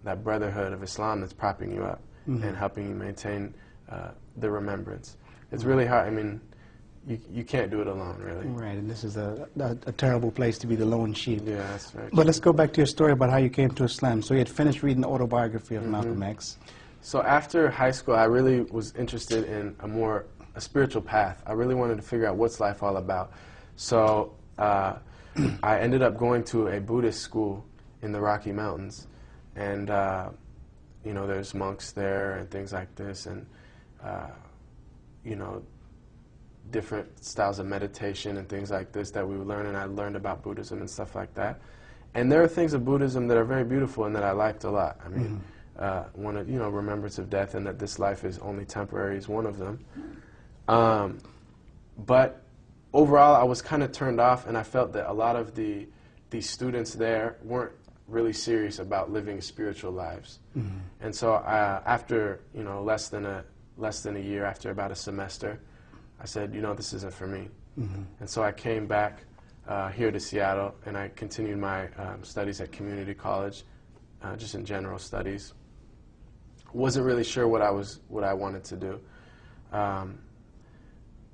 that brotherhood of Islam that's propping you up and helping you maintain the remembrance. It's really hard. I mean, you can't do it alone, really. Right, and this is a terrible place to be the lone sheep. Yeah, that's very true. But let's go back to your story about how you came to Islam. So you had finished reading the autobiography of Malcolm X. So after high school, I really was interested in a spiritual path. I really wanted to figure out what's life all about. So I ended up going to a Buddhist school in the Rocky Mountains, and you know, there's monks there and things like this, and you know, different styles of meditation and things like this that we would learn, and I learned about Buddhism and stuff like that. And there are things of Buddhism that are very beautiful and that I liked a lot. I mean, one of, you know, remembrance of death and that this life is only temporary is one of them. But overall, I was kind of turned off, and I felt that a lot of the students there weren't really serious about living spiritual lives. And so after, you know, less than a year, after about a semester, I said, you know, this isn't for me. And so I came back here to Seattle, and I continued my studies at community college, just in general studies. Wasn't really sure what I wanted to do,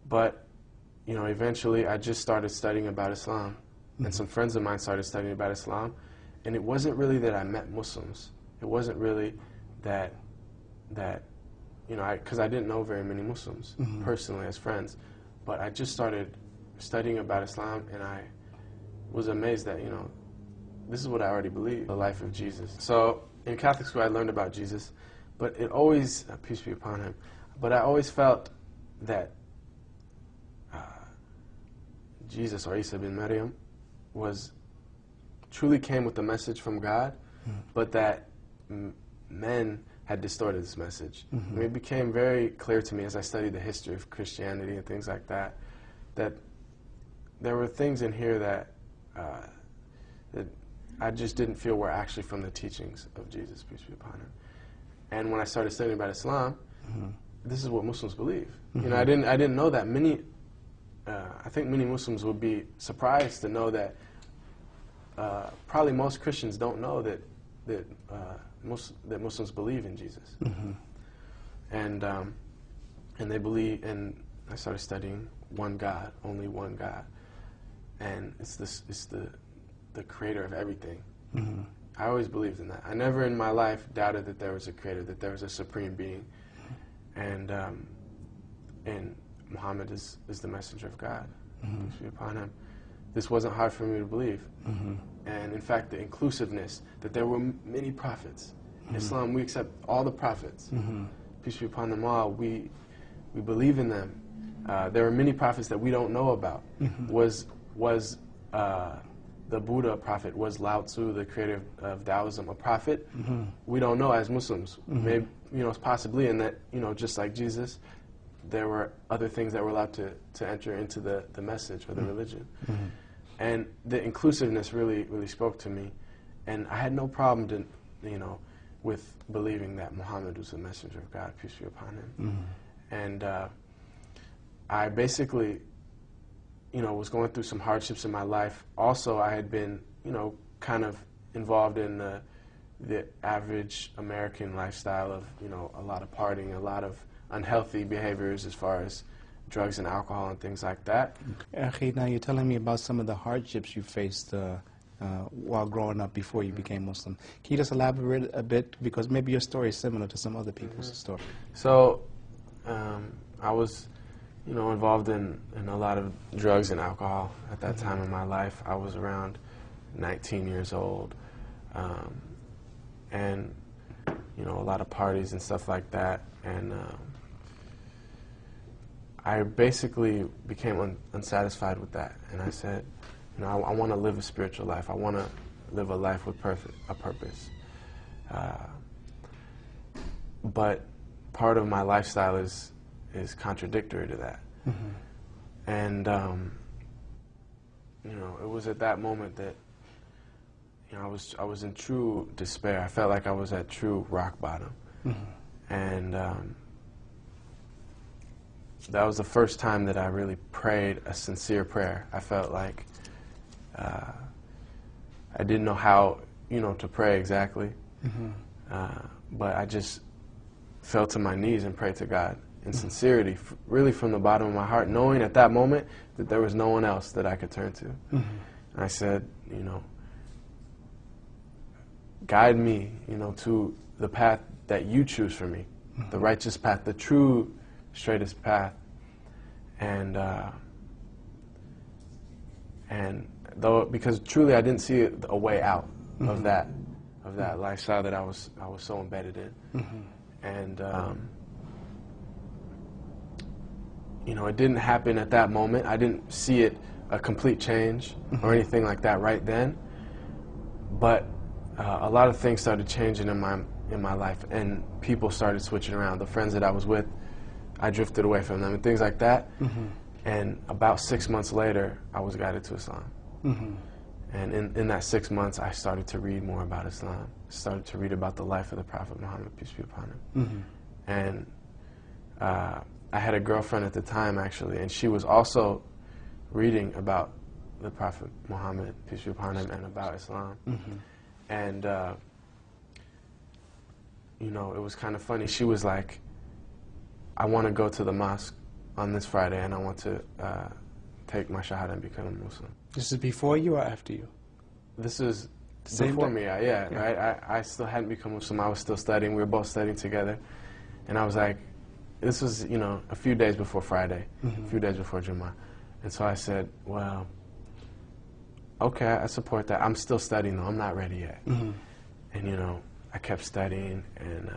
but you know, eventually I just started studying about Islam, and some friends of mine started studying about Islam, and it wasn't really that I met Muslims. It wasn't really that you know, because I didn't know very many Muslims personally as friends, but I just started studying about Islam, and I was amazed that, you know, this is what I already believe, the life of Jesus. So in Catholic school I learned about Jesus, but it always, peace be upon him, but I always felt that Jesus, or Isa bin Maryam, truly came with a message from God, but that men had distorted this message. I mean, it became very clear to me as I studied the history of Christianity and things like that, that there were things in here that I just didn't feel were actually from the teachings of Jesus, peace be upon him. And when I started studying about Islam, this is what Muslims believe. You know, I didn't know that many. I think many Muslims would be surprised to know that probably most Christians don't know that Muslims believe in Jesus, and they believe. And I started studying one God, only one God, and it's the creator of everything. I always believed in that. I never in my life doubted that there was a creator, that there was a supreme being, and Muhammad is the messenger of God, peace be upon him. This wasn't hard for me to believe. And in fact, the inclusiveness, that there were many prophets. In Islam, we accept all the prophets, peace be upon them all. We believe in them. There are many prophets that we don't know about. Was the Buddha prophet, was Lao Tzu, the creator of Taoism, a prophet? We don't know as Muslims. Maybe, you know, possibly in that, you know, just like Jesus, there were other things that were allowed to enter into the message or the religion. And the inclusiveness really spoke to me. And I had no problem, you know, with believing that Muhammad was the messenger of God, peace be upon him. And I basically, you know, was going through some hardships in my life. Also, I had been, you know, kind of involved in the average American lifestyle of, you know, a lot of partying, a lot of unhealthy behaviors as far as drugs and alcohol and things like that. Akhi, now you're telling me about some of the hardships you faced while growing up before you became Muslim. Can you just elaborate a bit, because maybe your story is similar to some other people's story? So I was, you know, involved in a lot of drugs and alcohol at that time in my life. I was around 19 years old, and you know, a lot of parties and stuff like that. And I basically became unsatisfied with that, and I said, you know, I want to live a spiritual life. I want to live a life with a purpose. But part of my lifestyle is contradictory to that. And you know, it was at that moment that, you know, I was in true despair. I felt like I was at true rock bottom. And that was the first time that I really prayed a sincere prayer. I felt like I didn't know how, you know, to pray exactly. But I just fell to my knees and prayed to God in sincerity, really from the bottom of my heart, knowing at that moment that there was no one else that I could turn to. And I said, you know, guide me, you know, to the path that you choose for me, the righteous path, the true, straightest path. And though, because truly I didn't see a way out of that lifestyle that I was so embedded in. And you know, it didn't happen at that moment. I didn't see it a complete change or anything like that right then. But a lot of things started changing in my life, and people started switching around. The friends that I was with, I drifted away from them and things like that. And about 6 months later, I was guided to Islam. And in that 6 months, I started to read more about Islam. Started to read about the life of the Prophet Muhammad, peace be upon him. And I had a girlfriend at the time, actually, and she was also reading about the Prophet Muhammad, peace be upon him, and about Islam. And, you know, it was kind of funny. She was like, I want to go to the mosque on this Friday, and I want to take my shahada and become a Muslim. This is before you or after you? This is Same before day? me, yeah. Right? I still hadn't become Muslim. I was still studying. We were both studying together. And I was like, this was, you know, a few days before Friday, a few days before Jummah. And so I said, well, okay, I support that. I'm still studying, though. I'm not ready yet. And, you know, I kept studying, and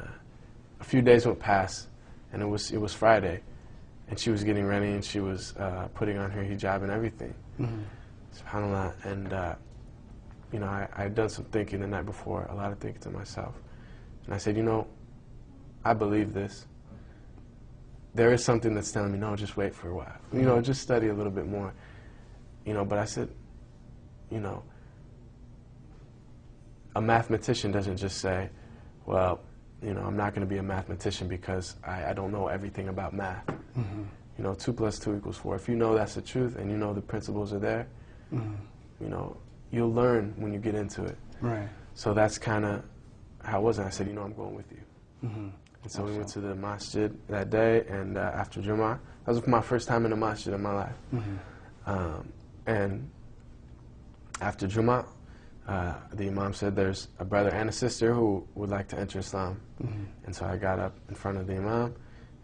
a few days went past, and it was Friday. And she was getting ready, and she was putting on her hijab and everything. SubhanAllah. And, you know, I had done some thinking the night before, a lot of thinking to myself. And I said, you know, I believe this. There is something that's telling me, no, just wait for a while. You know, just study a little bit more. You know, but I said, you know, a mathematician doesn't just say, well, you know, I'm not going to be a mathematician because I don't know everything about math. You know, 2 + 2 = 4. If you know that's the truth and you know the principles are there, you know, you'll learn when you get into it. Right. So that's kind of how it was. And I said, you know, I'm going with you. And so we went to the masjid that day, and after Jummah, that was my first time in a masjid in my life. And after Jummah, the Imam said there's a brother and a sister who would like to enter Islam. And so I got up in front of the Imam,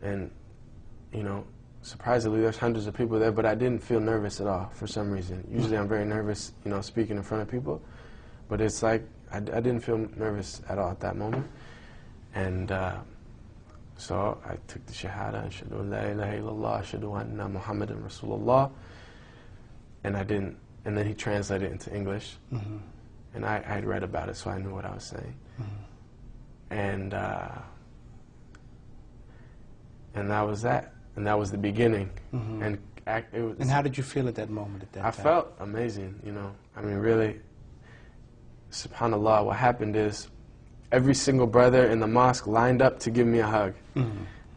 and, you know, surprisingly, there's hundreds of people there, but I didn't feel nervous at all for some reason. Usually I'm very nervous, you know, speaking in front of people, but it's like I didn't feel nervous at all at that moment. And so I took the Shahada, Ashhadu an la ilaha illallah, Ashhadu anna Muhammadan Rasulullah, and then he translated it into English, and I had read about it, so I knew what I was saying. And that was that. And that was the beginning. And it was. And how did you feel at that moment, at that time? I felt amazing, you know. I mean, really, SubhanAllah, what happened is every single brother in the mosque lined up to give me a hug.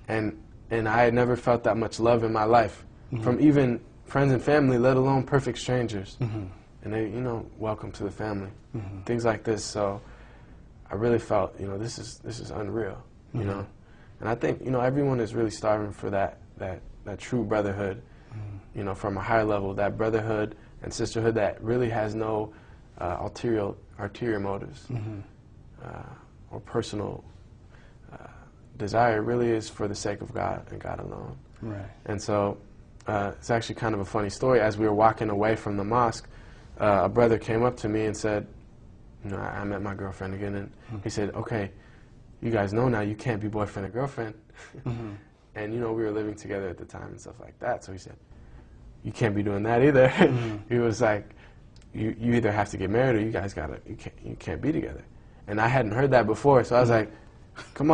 And I had never felt that much love in my life, from even friends and family, let alone perfect strangers. And they, you know, welcome to the family, things like this. So I really felt, you know, this is unreal, you know. And I think, you know, everyone is really starving for that true brotherhood, you know, from a higher level, that brotherhood and sisterhood that really has no ulterior motives or personal desire. It really is for the sake of God and God alone. Right. And so it's actually kind of a funny story. As we were walking away from the mosque, a brother came up to me and said, you know, I met my girlfriend again, and he said, okay, you guys know now you can't be boyfriend and girlfriend. And, you know, we were living together at the time and stuff like that. So he said, you can't be doing that either. He was like, you either have to get married or you guys you can't be together. And I hadn't heard that before, so I was like, come on.